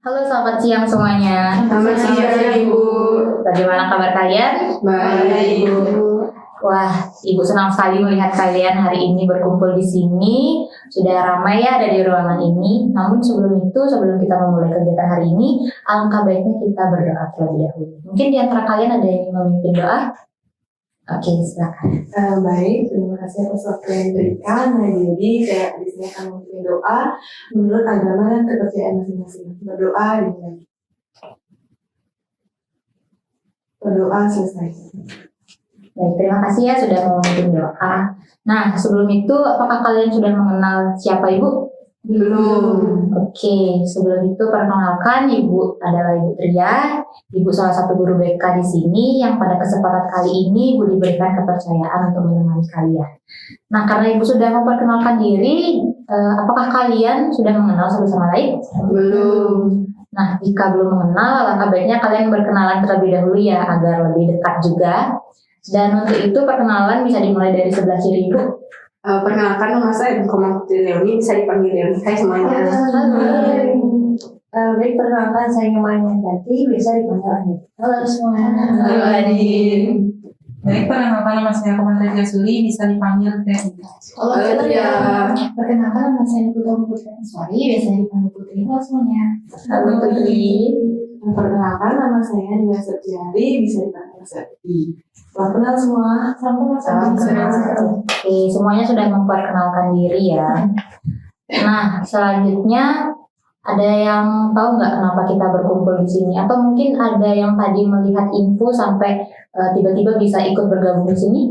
Halo, selamat siang semuanya. Selamat siang, Ibu. Bagaimana kabar kalian? Baik, Ibu. Wah, Ibu senang sekali melihat kalian hari ini berkumpul di sini. Sudah ramai ya ada di ruangan ini. Namun sebelum kita memulai kegiatan hari ini, alangkah baiknya kita berdoa terlebih dahulu. Mungkin di antara kalian ada yang memimpin doa? Oke, silakan. Baik, terima kasih atas waktu yang diberikan. Nah, jadi saya di sini akan memimpin doa menurut agama dan kepercayaan masing-masing. Berdoa dimulai. Berdoa selesai. Baik, terima kasih ya sudah memimpin doa. Nah, sebelum itu, apakah kalian sudah mengenal siapa Ibu? Belum. Oke, sebelum itu perkenalkan Ibu adalah Ibu Tria, Ibu salah satu guru BK di sini yang pada kesempatan kali ini Ibu diberikan kepercayaan untuk menemani kalian. Nah, karena Ibu sudah memperkenalkan diri, apakah kalian sudah mengenal satu sama lain? Belum. Nah, jika belum mengenal, alangkah baiknya kalian berkenalan terlebih dahulu ya, agar lebih dekat juga. Dan untuk itu perkenalan bisa dimulai dari sebelah kiri Ibu. Perkenalkan, nama saya Bukoma Putri Leoni, bisa dipanggil Leoni. Hai semuanya. Baik, perkenalkan saya Maya Ganti, bisa dipanggil Adi. Halo semuanya. Halo, Adi. Baik, perkenalkan nama saya Komanda Jasuli, bisa dipanggil Teh. Halo Tia. Perkenalkan nama saya Putri Putri, biasa dipanggil Putri. Halo semuanya. Halo Putri. Perkenalkan, nama saya Nia Septiari, bisa dipanggil Septi. Salam kenal semua. Salam kenal. Oke, semuanya sudah memperkenalkan diri ya. Nah, selanjutnya ada yang tahu nggak kenapa kita berkumpul di sini? Atau mungkin ada yang tadi melihat info sampai tiba-tiba bisa ikut bergabung di sini?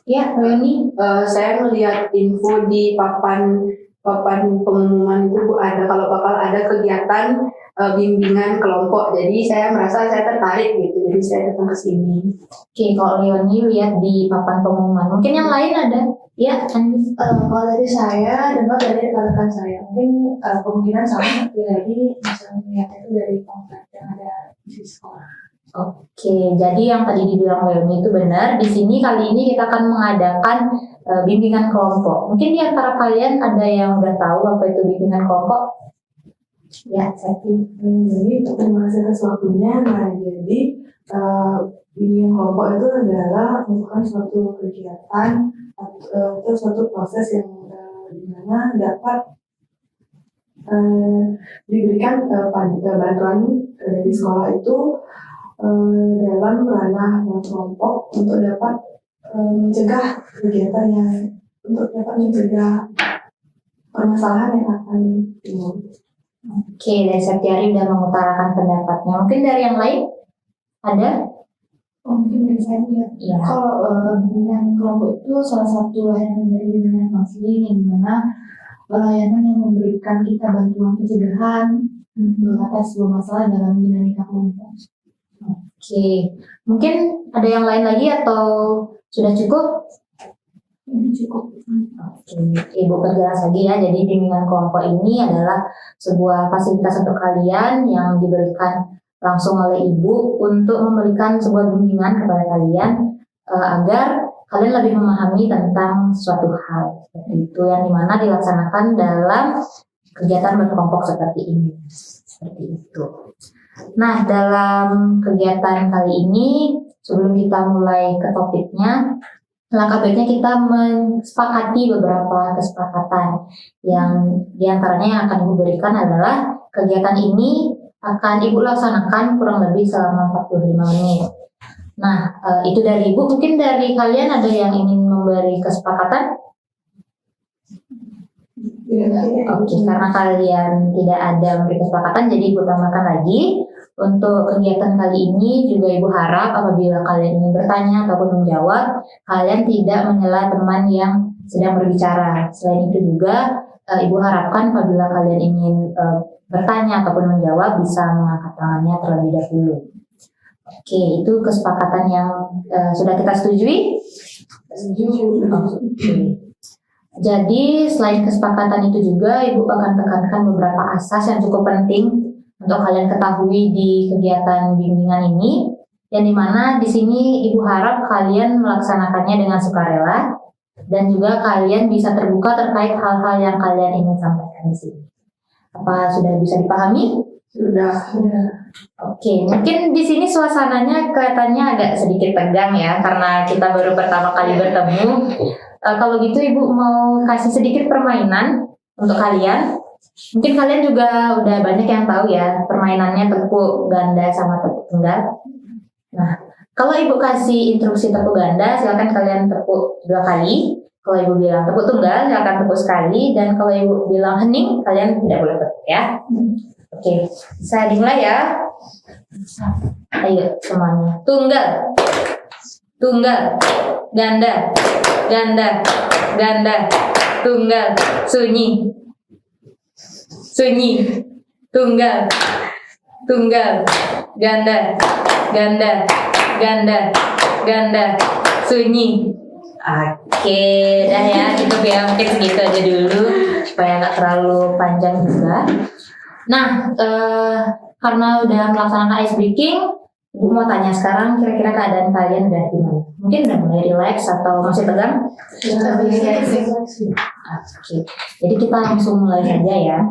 Ya, Leoni. Saya melihat info di papan pengumuman itu Bu, ada kalau bakal ada kegiatan bimbingan kelompok. Jadi saya merasa saya tertarik gitu. Jadi saya datang ke sini. Oke, kalau Leoni lihat di papan pengumuman, mungkin yang lain ada? Ya, Andis. Kalau dari saya dengar dari rekan-rekan saya, mungkin kemungkinan sama tapi lagi bisa melihatnya itu dari pamflet yang ada di sekolah. Oke, jadi yang tadi dibilang Leoni itu benar. Di sini kali ini kita akan mengadakan bimbingan kelompok. Mungkin di antara kalian ada yang udah tahu apa itu bimbingan kelompok? Ya, saya Jadi terima kasih atas waktunya. Nah, jadi bimbingan kelompok itu adalah merupakan suatu kegiatan atau suatu proses yang dimana dapat diberikan bantuan dari sekolah itu dalam ranah kelompok untuk dapat mencegah kegiatan yang untuk dapat mencegah permasalahan yang akan timbul. Oke, dari Septiari udah mengutarakan pendapatnya. Mungkin dari yang lain ada? Mungkin dari saya lihat, Ya. kalau bimbingan kelompok itu salah satu layanan dari bimbingan konseling yang dimana layanan yang memberikan kita bantuan pencegahan atas sebuah masalah dalam dinamika kelompok. Oke, mungkin ada yang lain lagi atau sudah cukup? Ini cukup. Oke, Ibu perjelas lagi ya. Jadi bimbingan kelompok ini adalah sebuah fasilitas untuk kalian yang diberikan langsung oleh Ibu untuk memberikan sebuah bimbingan kepada kalian agar kalian lebih memahami tentang suatu hal. Seperti itu yang dimana dilaksanakan dalam kegiatan berkelompok seperti ini. Seperti itu. Nah, dalam kegiatan kali ini, sebelum kita mulai ke topiknya, langkah baiknya kita mensepakati beberapa kesepakatan yang diantaranya yang akan Ibu berikan adalah kegiatan ini akan Ibu laksanakan kurang lebih selama 45 menit. Nah, itu dari Ibu. Mungkin dari kalian ada yang ingin memberi kesepakatan? Oke, karena kalian tidak ada memberi kesepakatan, jadi Ibu tambahkan lagi. Untuk kegiatan kali ini juga Ibu harap apabila kalian ingin bertanya ataupun menjawab, kalian tidak menyela teman yang sedang berbicara. Selain itu juga Ibu harapkan apabila kalian ingin bertanya ataupun menjawab bisa mengangkat tangannya terlebih dahulu. Oke, itu kesepakatan yang sudah kita setujui? Oke. Jadi selain kesepakatan itu juga Ibu akan tekankan beberapa asas yang cukup penting untuk kalian ketahui di kegiatan bimbingan ini, yang dimana di sini Ibu harap kalian melaksanakannya dengan sukarela dan juga kalian bisa terbuka terkait hal-hal yang kalian ingin sampaikan di sini. Apa sudah bisa dipahami? Sudah. Oke, mungkin di sini suasananya kelihatannya agak sedikit tegang ya karena kita baru pertama kali bertemu. Kalau gitu Ibu mau kasih sedikit permainan untuk kalian. Mungkin kalian juga udah banyak yang tahu ya permainannya tepuk ganda sama tepuk tunggal. Nah, kalau Ibu kasih instruksi tepuk ganda, silakan kalian tepuk 2 kali. Kalau Ibu bilang tepuk tunggal, silakan tepuk sekali. Dan kalau Ibu bilang hening, kalian tidak boleh tepuk ya. Oke, saya dimulai ya. Ayo semuanya. Tunggal, tunggal, ganda, ganda, ganda, tunggal, sunyi, sunyi, tunggal, tunggal, ganda, ganda, ganda, ganda, sunyi. Oke, dah ya, cukup ya, mungkin segitu aja dulu supaya nggak terlalu panjang juga. Nah, karena udah melaksanakan ice breaking, Ibu mau tanya sekarang kira-kira keadaan kalian udah gimana? Mungkin udah mulai relax atau masih tegang? Oke, jadi kita langsung mulai saja ya.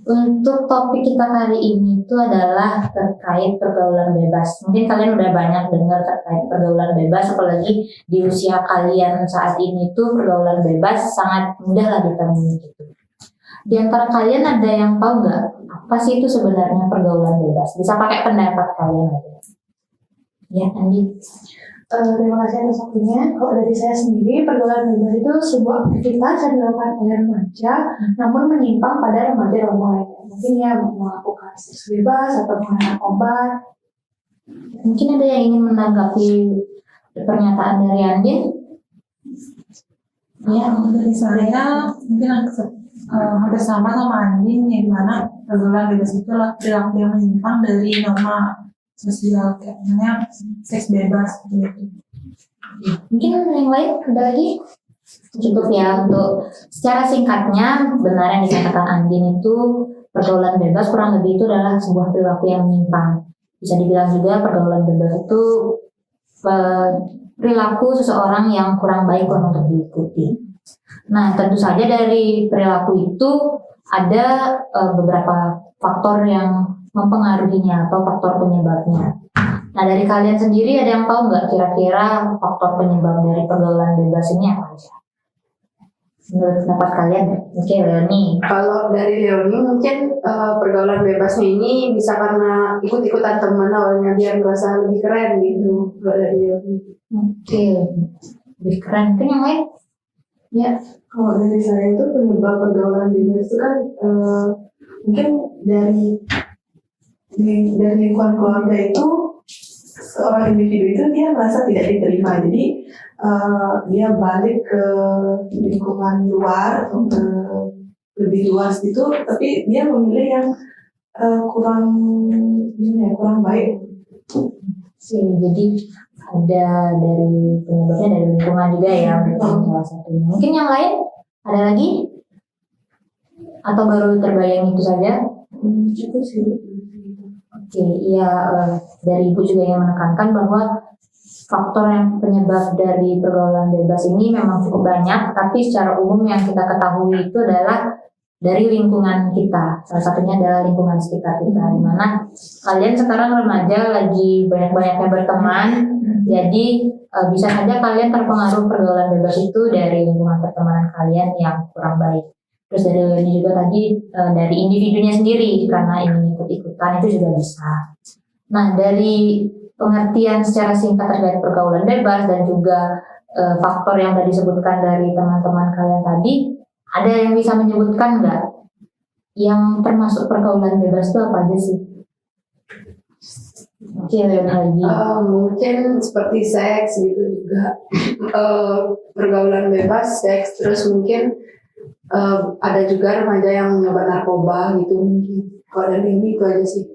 Untuk topik kita kali ini itu adalah terkait pergaulan bebas. Mungkin kalian udah banyak dengar terkait pergaulan bebas, apalagi di usia kalian saat ini tuh pergaulan bebas sangat mudah lah ditemui gitu. Di antara kalian ada yang tahu nggak apa sih itu sebenarnya pergaulan bebas? Bisa pakai pendapat kalian aja. Ya, Andi. Terima kasih atas waktunya. Kalau dari saya sendiri, pergaulan bebas itu sebuah aktivitas yang dilakukan oleh remaja, namun menyimpang pada remaja lainnya. Mungkin ya melakukan seks bebas atau menggunakan obat. Mungkin ada yang ingin menanggapi pernyataan dari Andin? Ya, dari saya mungkin hampir sama Andin, yang mana pergaulan bebas itu adalah perilaku yang menyimpang dari norma sosial, kayak misalnya seks bebas gitu. Mungkin yang lain ada lagi? Cukup ya untuk secara singkatnya benar yang dikatakan Andin itu pergaulan bebas kurang lebih itu adalah sebuah perilaku yang menyimpang. Bisa dibilang juga pergaulan bebas itu perilaku seseorang yang kurang baik untuk diikuti. Nah, tentu saja dari perilaku itu ada beberapa faktor yang mempengaruhinya atau faktor penyebabnya. Nah, dari kalian sendiri ada yang tahu nggak kira-kira faktor penyebab dari pergaulan bebas ini apa aja? Menurut pendapat kalian, mungkin Leoni. Kalau dari Leoni mungkin pergaulan bebasnya ini bisa karena ikut-ikutan teman awalnya biar merasa lebih keren gitu. Kalau dari Leoni. Oke, lebih keren. Mungkin yang lain? Ya, Kalau dari saya itu penyebab pergaulan bebas itu kan mungkin dari lingkungan keluarga itu seorang individu itu dia merasa tidak diterima, jadi dia balik ke lingkungan luar atau ke lebih luas gitu, tapi dia memilih yang kurang baik. Jadi ada dari penyebabnya dari lingkungan juga ya, salah satunya. Mungkin yang lain ada lagi? Atau baru terbayang itu saja? Cukup sih. Oke, iya, dari Ibu juga yang menekankan bahwa faktor yang penyebab dari pergaulan bebas ini memang cukup banyak, tapi secara umum yang kita ketahui itu adalah dari lingkungan kita. Salah satunya adalah lingkungan sekitar kita, di mana kalian sekarang remaja lagi banyak-banyaknya berteman, jadi bisa saja kalian terpengaruh pergaulan bebas itu dari lingkungan pertemanan kalian yang kurang baik. Terus dari ini juga tadi dari individunya sendiri karena ingin ikut-ikutan itu juga bisa. Nah, dari pengertian secara singkat terkait pergaulan bebas dan juga faktor yang tadi disebutkan dari teman-teman kalian tadi, ada yang bisa menyebutkan nggak yang termasuk pergaulan bebas itu apa aja sih? Oke, lagi. Mungkin seperti seks gitu juga. Pergaulan bebas, seks, terus mungkin ada juga remaja yang mencoba narkoba gitu mungkin. Kalau dari ini itu aja sih.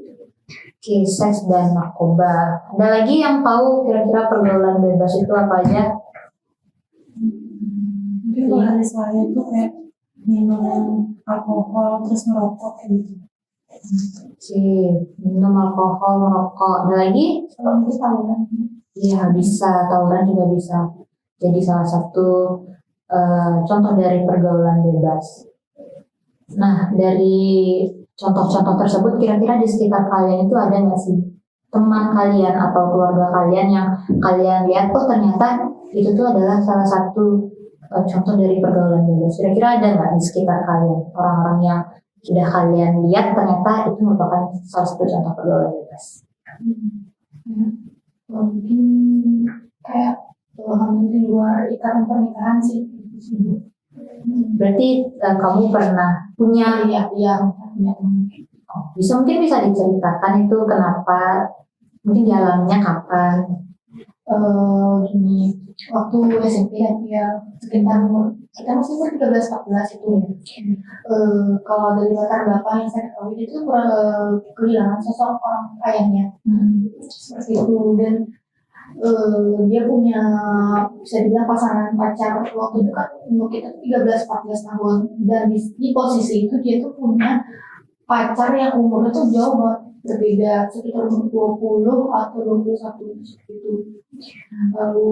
Oke, seks dan narkoba. Ada lagi yang tahu kira-kira pergaulan bebas itu apa aja? Mungkin kalau dari saya itu kayak minum alkohol terus ngerokok kayak gitu. Oke, minum alkohol, merokok. Ada lagi? mungkin tawuran. Iya, bisa. Tawuran juga bisa. Jadi salah satu contoh dari pergaulan bebas. Nah, dari contoh-contoh tersebut kira-kira di sekitar kalian itu ada nggak sih teman kalian atau keluarga kalian yang kalian lihat oh ternyata itu tuh adalah salah satu contoh dari pergaulan bebas. Kira-kira ada nggak di sekitar kalian orang-orang yang sudah kalian lihat ternyata itu merupakan salah satu contoh pergaulan bebas? Mungkin kayak hamil di luar ikatan pernikahan sih. Berarti kamu pernah punya Iya. bisa mungkin bisa diceritakan itu kenapa, mungkin dialaminya kapan? Gini, waktu SMP ya sekitar kita masih umur 13-14 itu ya. Kalau dari latar belakang yang saya ketahui itu kehilangan sosok orang ayahnya seperti itu, dan dia punya bisa dibilang pasangan pacar waktu dekat umur kita 13-14 tahun, dan di posisi itu dia tuh punya pacar yang umurnya tuh jauh banget berbeda, sekitar umur 20 atau 21 gitu. Lalu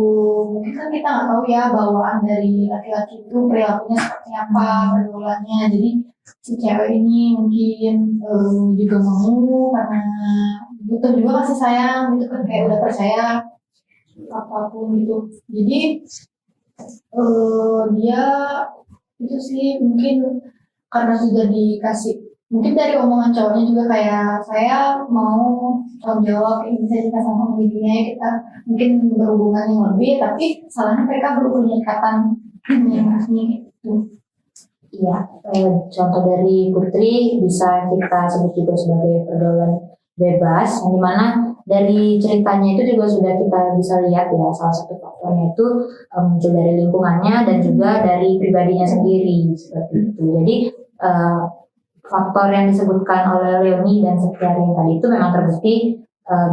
mungkin kan kita nggak tahu ya bawaan dari laki-laki itu perilakunya seperti apa, pergaulannya. Jadi si cewek ini mungkin juga mau karena butuh juga kasih sayang gitu kan, kayak udah percaya apapun gitu. Jadi dia itu sih mungkin karena sudah dikasih, mungkin dari omongan cowoknya juga kayak saya mau tanggung jawab, ini bisa kita sama begini ya, kita mungkin berhubungan yang lebih, tapi salahnya mereka belum punya ikatan yang resmi gitu. Iya, contoh dari Putri bisa kita sebut juga sebagai pergaulan bebas, yang dimana dari ceritanya itu juga sudah kita bisa lihat ya salah satu faktornya itu muncul dari lingkungannya dan juga dari pribadinya sendiri seperti itu. Jadi faktor yang disebutkan oleh Leonie dan Septiari yang tadi itu memang terbukti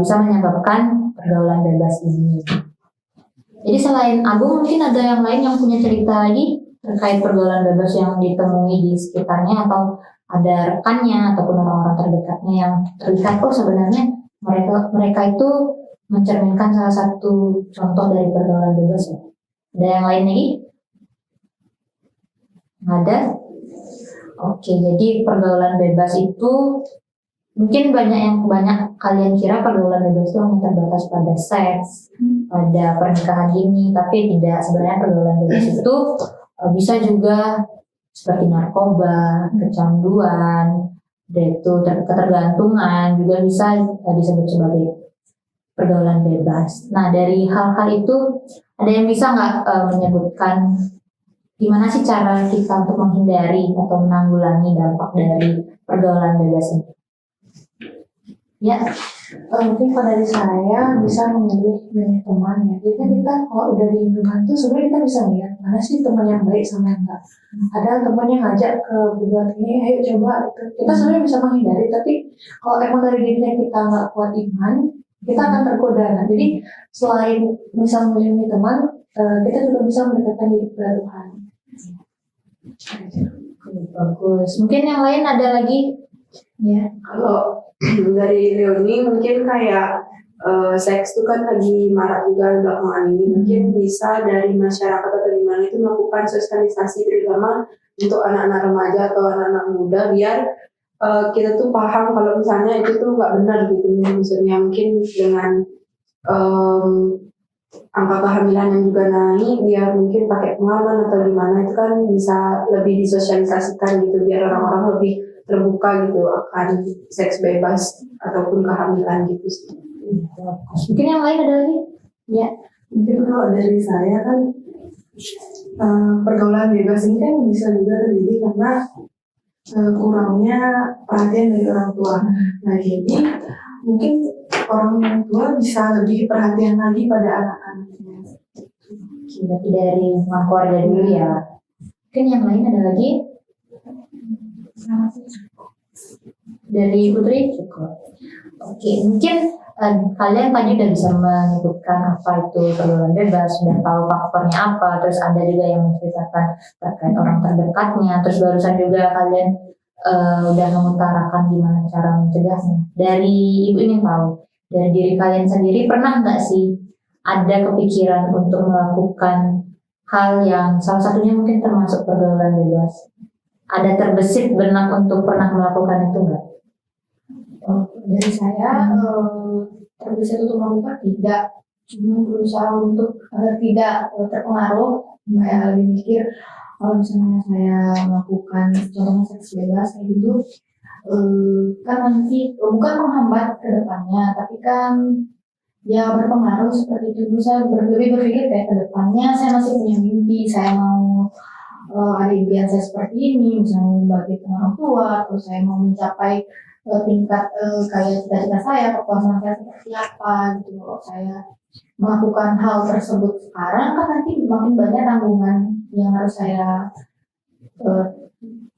bisa menyebabkan pergaulan bebas ini. Jadi selain Agung mungkin ada yang lain yang punya cerita lagi terkait pergaulan bebas yang ditemui di sekitarnya, atau ada rekannya ataupun orang-orang terdekatnya yang terlihat oh sebenarnya mereka itu mencerminkan salah satu contoh dari pergaulan bebas ya. Ada yang lain lagi? Ada? Oke, jadi pergaulan bebas itu mungkin banyak kalian kira pergaulan bebas itu hanya terbatas pada seks, pada pernikahan dini, tapi tidak. Sebenarnya pergaulan bebas itu bisa juga seperti narkoba, kecanduan, yaitu ketergantungan juga bisa disebut sebagai pergaulan bebas. Nah, dari hal-hal itu ada yang bisa nggak menyebutkan gimana sih cara kita untuk menghindari atau menanggulangi dampak dari pergaulan bebas ini? Ya, Mungkin kalau dari saya bisa memilih teman ya. Jadi kan kita kalau udah di lingkungan tuh sebenarnya kita bisa lihat mana sih teman yang baik sama yang enggak. Ada teman yang ngajak ke buat ini, ayo coba. Kita sebenarnya bisa menghindari, tapi kalau emang dari dirinya kita nggak kuat iman, kita akan tergoda. Nah, jadi selain bisa memilih teman, kita juga bisa mendekatkan diri kepada Tuhan. Bagus. Mungkin yang lain ada lagi? Ya. Kalau dari Leonie mungkin kayak seks itu kan lagi marak juga belakangan ini, mungkin bisa dari masyarakat atau gimana itu melakukan sosialisasi terutama untuk anak-anak remaja atau anak-anak muda biar kita tuh paham kalau misalnya itu tuh nggak benar gitu, maksudnya mungkin dengan angka kehamilan yang juga naik, biar mungkin pakai pengalaman atau gimana itu kan bisa lebih disosialisasikan gitu biar orang-orang lebih terbuka gitu akan seks bebas ataupun kehamilan gitu. Mungkin yang lain ada lagi? Ya, mungkin kalau dari saya kan pergaulan bebas ini kan bisa juga terjadi karena kurangnya perhatian dari orang tua. Nah, jadi mungkin orang tua bisa lebih perhatian lagi pada anak-anaknya. Berarti dari lingkungan keluarga dulu ya. Mungkin yang lain ada lagi? Dari Putri cukup. Oke, mungkin kalian tadi udah bisa menyebutkan apa itu pergaulan bebas, sudah tahu faktornya apa, terus ada juga yang menceritakan terkait orang terdekatnya, terus barusan juga kalian udah mengutarakan gimana cara mencegahnya. Dari Ibu ingin tahu, dari diri kalian sendiri pernah nggak sih ada kepikiran untuk melakukan hal yang salah satunya mungkin termasuk pergaulan bebas? ada terbesit benak untuk pernah melakukan itu enggak? Dari saya terbiasa untuk melakukan tidak, cuma berusaha untuk agar tidak terpengaruh. Kayak lebih mikir kalau misalnya saya melakukan contohnya seks bebas kayak gitu, kan nanti bukan menghambat ke depannya, tapi kan ya berpengaruh seperti itu. Dulu saya lebih berpikir kayak ke depannya saya masih punya mimpi, saya mau ada impian saya seperti ini, misalnya membagikan orang tua, atau saya mau mencapai tingkat kayak cita-cita saya, kepuasan saya seperti apa gitu. Kalau saya melakukan hal tersebut sekarang kan nanti makin banyak tanggungan yang harus saya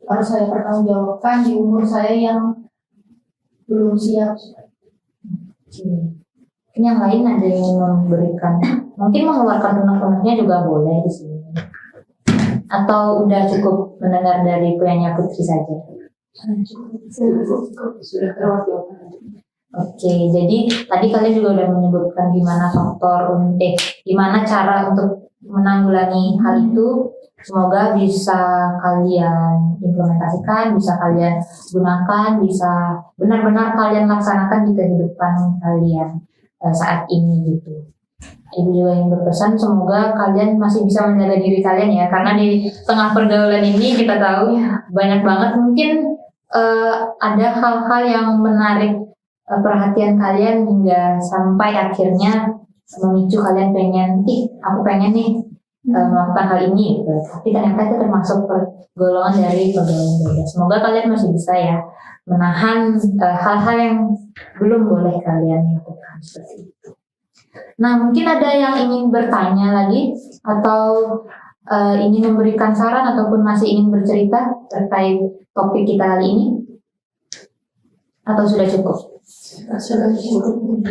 pertanggungjawabkan di umur saya yang belum siap. Mungkin yang lain ada yang memberikan, mungkin mengeluarkan unek-uneknya juga boleh di sini. Atau udah cukup mendengar dari punyanya Putri saja? Sudah terwakilkan. Oke, jadi tadi kalian juga udah menyebutkan gimana gimana cara untuk menanggulangi hal itu. Semoga bisa kalian implementasikan, bisa kalian gunakan, bisa benar-benar kalian laksanakan di kehidupan kalian saat ini gitu. Ibu juga yang berpesan semoga kalian masih bisa menjaga diri kalian ya, karena di tengah pergaulan ini kita tahu banyak banget mungkin ada hal-hal yang menarik perhatian kalian hingga sampai akhirnya memicu kalian aku pengen nih melakukan hal ini gitu. Tapi ternyata itu termasuk golongan dari pergaulan bebas. Semoga kalian masih bisa ya menahan hal-hal yang belum boleh kalian lakukan seperti itu. Nah, mungkin ada yang ingin bertanya lagi atau ingin memberikan saran ataupun masih ingin bercerita terkait topik kita kali ini? Atau sudah cukup? Sudah cukup.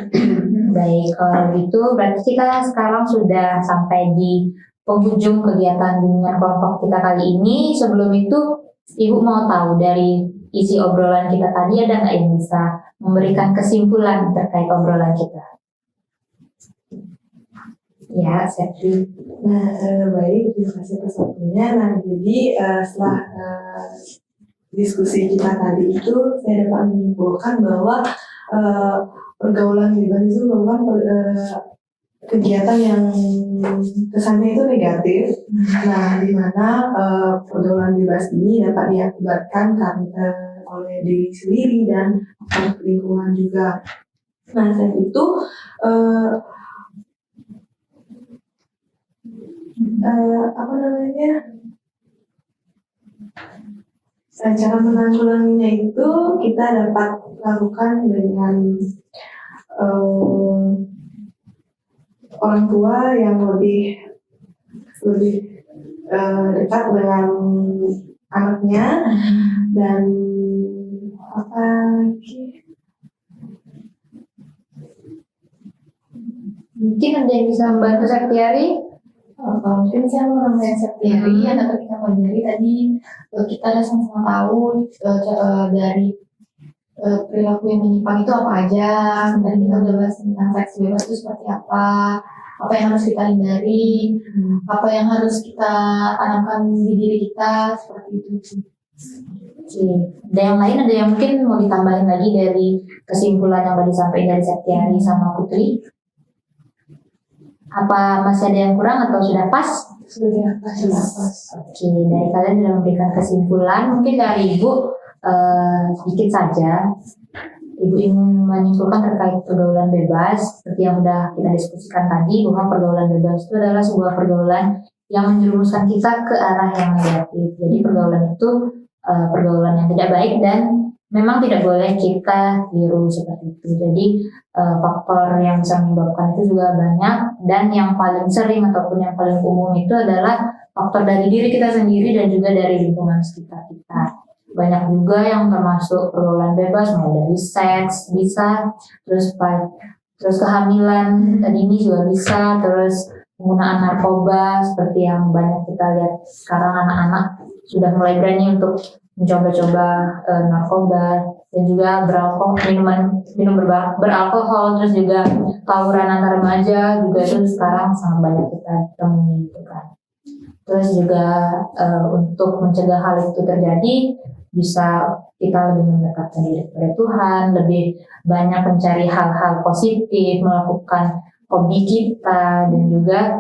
Baik, kalau gitu berarti kita sekarang sudah sampai di penghujung kegiatan bimbingan kelompok kita kali ini. Sebelum itu, Ibu mau tahu dari isi obrolan kita tadi ada nggak yang bisa memberikan kesimpulan terkait obrolan kita? Ya, Septi. Nah, baik, terima kasih atas waktunya. Nah, jadi setelah diskusi kita tadi itu, saya dapat menyimpulkan bahwa pergaulan bebas itu merupakan kegiatan yang kesannya itu negatif. Nah, di mana pergaulan bebas ini dapat diakibatkan karena oleh diri sendiri dan lingkungan juga. Nah, selain itu cara menanggulanginya itu kita dapat lakukan dengan orang tua yang lebih dekat dengan anaknya dan apa lagi? Mungkin ada yang bisa membantu Septiari? Mungkin saya mau nambahin Septiari atau kita pelajari tadi kita ada sama-sama tahu dari perilaku yang menyimpang itu apa aja. Dan kita udah bahas tentang seks bebas itu seperti apa yang harus kita hindari, apa yang harus kita tanamkan di diri kita, seperti itu sih. Oke. Ada yang lain, ada yang mungkin mau ditambahin lagi dari kesimpulan yang tadi disampaikan dari Septiari sama Putri? Apa masih ada yang kurang atau sudah pas? Sudah pas. Oke, dari kalian sudah memberikan kesimpulan. Mungkin dari Ibu sedikit saja. Ibu ingin menyimpulkan terkait pergaulan bebas seperti yang sudah kita diskusikan tadi, bahwa pergaulan bebas itu adalah sebuah pergaulan yang menjerumuskan kita ke arah yang negatif. Jadi pergaulan itu pergaulan yang tidak baik dan memang tidak boleh kita tiru seperti itu. Jadi faktor yang bisa menyebabkan itu juga banyak, dan yang paling sering ataupun yang paling umum itu adalah faktor dari diri kita sendiri dan juga dari lingkungan sekitar kita. Banyak juga yang termasuk pergaulan bebas, mulai dari seks bisa, terus kehamilan dini juga bisa, terus penggunaan narkoba seperti yang banyak kita lihat sekarang, anak-anak sudah mulai berani untuk mencoba-coba narkoba, dan juga minum beralkohol, terus juga tawuran antar remaja juga itu sekarang sangat banyak kita temui gitu kan. Terus juga untuk mencegah hal itu terjadi, bisa kita lebih mendekatkan diri kepada Tuhan, lebih banyak mencari hal-hal positif, melakukan hobi kita, dan juga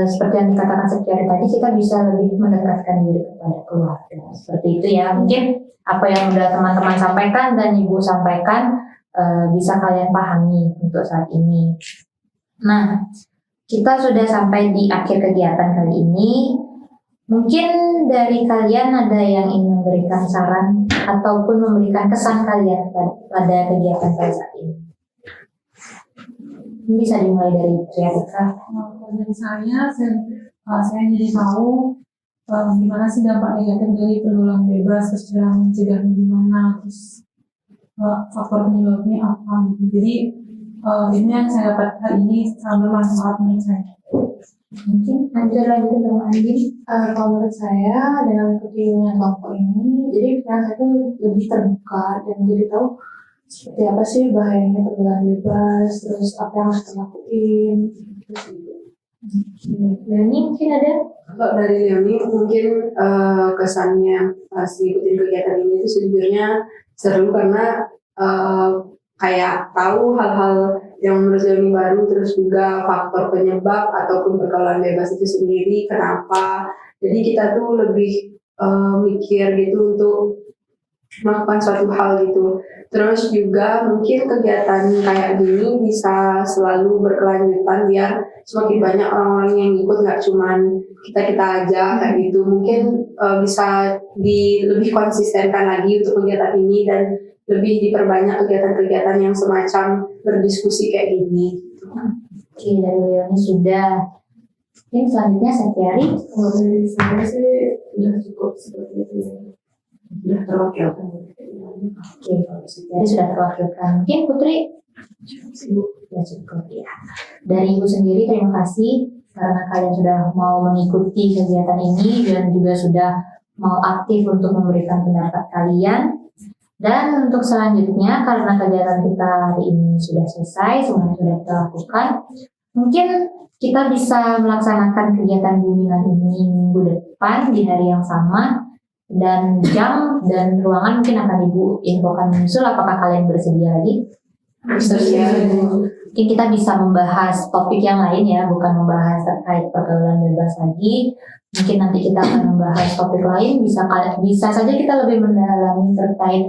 seperti yang dikatakan Septiari tadi, kita bisa lebih mendekatkan diri kepada keluarga. Seperti itu ya, mungkin apa yang sudah teman-teman sampaikan dan Ibu sampaikan bisa kalian pahami untuk saat ini. Nah, kita sudah sampai di akhir kegiatan kali ini. Mungkin dari kalian ada yang ingin memberikan saran ataupun memberikan kesan kalian pada kegiatan pada saat ini. Ini bisa dimulai dari Triatika. Kalau dari saya jadi tahu gimana sih dampak negatif dari pergaulan bebas, terus cara mencegahnya gimana, terus faktor penyebabnya apa gitu. Jadi ini yang saya dapat hari ini sangat bermanfaat menurut saya. Mungkin lanjut lagi sama Andin. Kalau menurut saya dengan kegiatan kelompok ini, jadi pikiran saya tuh lebih terbuka dan jadi tahu seperti apa sih bahayanya pergaulan bebas, terus apa yang harus kita lakuin. Leoni mungkin ada? Kalau dari Leoni mungkin kesannya pas ikutin kegiatan ini itu sejujurnya seru karena kayak tahu hal-hal yang menurut Leoni baru, terus juga faktor penyebab ataupun pergaulan bebas itu sendiri kenapa. Jadi kita tuh lebih mikir gitu untuk melakukan suatu hal gitu. Terus juga mungkin kegiatan kayak gini bisa selalu berkelanjutan biar semakin banyak orang-orang yang ikut, nggak cuman kita aja kayak gitu. Mungkin bisa lebih konsistenkan lagi untuk kegiatan ini dan lebih diperbanyak kegiatan-kegiatan yang semacam berdiskusi kayak gini. Oke, dari Leoni sudah. Mungkin selanjutnya Septiari. Kalau dari saya sih udah cukup seperti itu ya. Udah terwakilkan. Oke, kalau Septiari sudah terwakilkan. Mungkin Putri? Ya cukup ya. Dari Ibu sendiri terima kasih karena kalian sudah mau mengikuti kegiatan ini dan juga sudah mau aktif untuk memberikan pendapat kalian. Dan untuk selanjutnya, karena kegiatan kita hari ini sudah selesai, semuanya sudah kita lakukan, mungkin kita bisa melaksanakan kegiatan bimbingan ini minggu depan di hari yang sama, dan jam dan ruangan mungkin akan Ibu infokan menyusul. Apakah kalian bersedia lagi? Bersedia. Mungkin kita bisa membahas topik yang lain ya, bukan membahas terkait pergaulan bebas lagi. Mungkin nanti kita akan membahas topik lain, bisa saja kita lebih mendalami terkait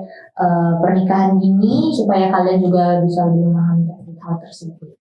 pernikahan dini supaya kalian juga bisa lebih memahami hal tersebut.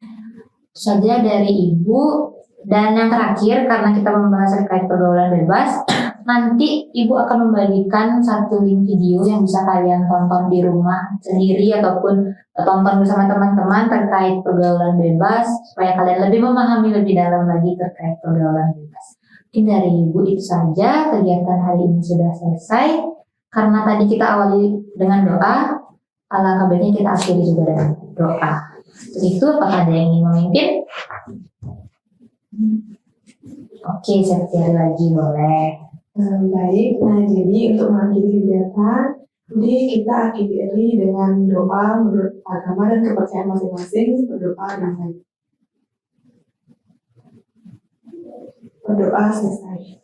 Itu saja dari Ibu. Dan yang terakhir, karena kita membahas terkait pergaulan bebas, nanti Ibu akan membagikan satu link video yang bisa kalian tonton di rumah sendiri ataupun tonton bersama teman-teman terkait pergaulan bebas supaya kalian lebih memahami lebih dalam lagi terkait pergaulan bebas. Mungkin dari Ibu itu saja, kegiatan hari ini sudah selesai. Karena tadi kita awali dengan doa, alangkah baiknya kita akhiri juga dengan doa. Untuk itu, apakah ada yang ingin memimpin? Oke, Septiari lagi boleh. Baik, nah jadi untuk mengakhiri kegiatan, jadi kita akhiri dengan doa menurut agama dan kepercayaan masing-masing, berdoa dengan berdoa selesai.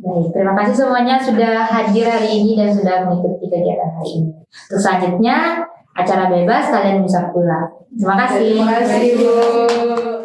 Baik, terima kasih semuanya sudah hadir hari ini dan sudah mengikuti kegiatan hari ini. Terus selanjutnya, acara bebas kalian bisa pulang. Terima kasih. Terima kasih, Bu.